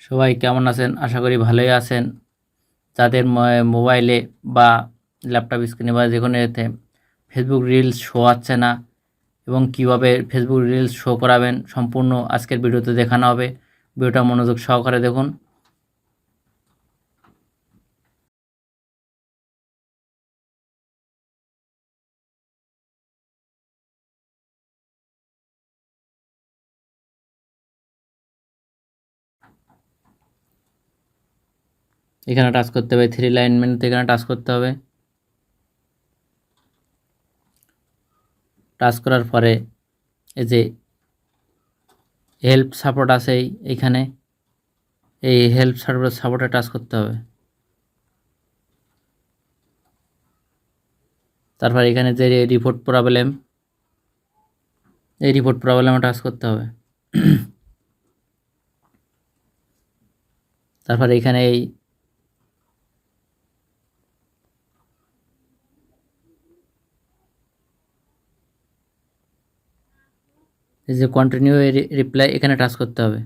সবাই কেমন আছেন? আশা করি ভালোই আছেন। যাদের মোবাইলে বা ল্যাপটপ স্ক্রিনে বা যেকোনো এতে ফেসবুক রিলস শো হচ্ছে না এবং কীভাবে ফেসবুক রিলস শো করাবেন সম্পূর্ণ আজকের ভিডিওতে দেখানো হবে। ভিডিওটা মনোযোগ সহকারে দেখুন। এখানে টাচ করতে হবে, থ্রি লাইন মেনুতে এখানে টাচ করতে হবে। টাচ করার পরে এই যে হেল্প সাপোর্ট আছে এইখানে, এই হেল্প সাপোর্টে টাচ করতে হবে। তারপর এখানে যে রিপোর্ট প্রবলেম, এই রিপোর্ট প্রবলেমে টাচ করতে হবে। তারপর এখানে এই যে কন্টিনিউ রিপ্লাই এখানে টাচ করতে হবে,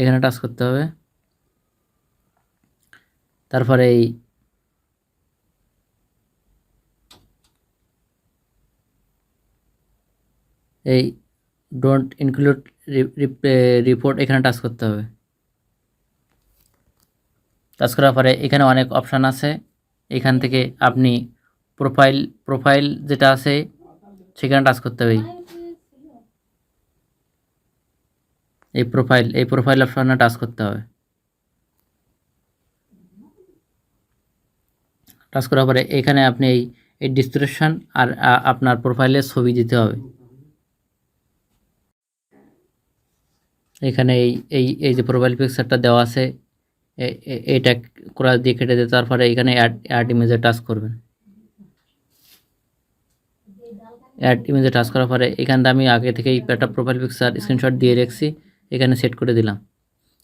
এখানে টাচ করতে হবে। তারপরে এই ডোন্ট ইনক্লুড রিপোর্ট এখানে টাচ করতে হবে। টাচ করার পরে এখানে অনেক অপশান আছে, এখান থেকে আপনি প্রোফাইল যেটা আছে সেখানে টাচ করতে হবে। এই প্রোফাইল অপশানে টাচ করতে হবে। টাচ করার পরে এখানে আপনি এই ডিসক্রিপশন আর আপনার প্রোফাইলের ছবি দিতে হবে। এখানে এই যে প্রোফাইল পিকচারটা দেওয়া আছে এটা ক্রস দিয়ে কেটে দিয়ে তারপরে এখানে অ্যাড ইমেজে টাচ করবেন। অ্যাড ইমেজে টাচ করার পরে এখানে আমি আগে থেকেই একটা প্রোফাইল পিকচার স্ক্রিনশট দিয়ে রেখেছি, এখানে সেট করে দিলাম।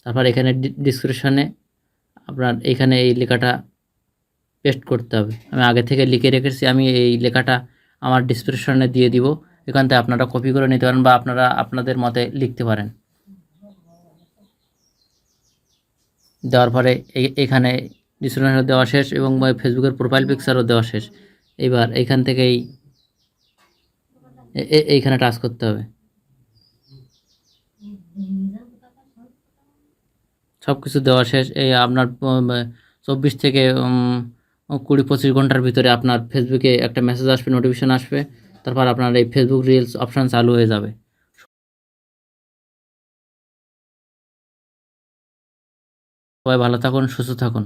তারপর এখানে ডিসক্রিপশনে আপনার এখানে এই লেখাটা পেস্ট করতে হবে। আমি আগে থেকে লিখে রেখেছি, আমি এই লেখাটা আমার ডিসক্রিপশনে দিয়ে দিব। এখান থেকে আপনারা কপি করে নিতে পারেন বা আপনারা আপনাদের মতে লিখতে পারেন। দেওয়ার পরে এখানে ডিসক্রিপশন দেওয়া শেষ এবং ফেসবুকের প্রোফাইল পিকচারও দেওয়া শেষ। এবার এইখান থেকেই এইখানে টাচ করতে হবে। সব কিছু দেওয়া শেষ। এই আপনার 24 থেকে 20-25 ঘন্টার ভিতরে আপনার ফেসবুকে একটা মেসেজ আসবে, নোটিফিকেশন আসবে। তারপর আপনার এই ফেসবুক রিলস অপশান চালু হয়ে যাবে। সবাই ভালো থাকুন, সুস্থ থাকুন।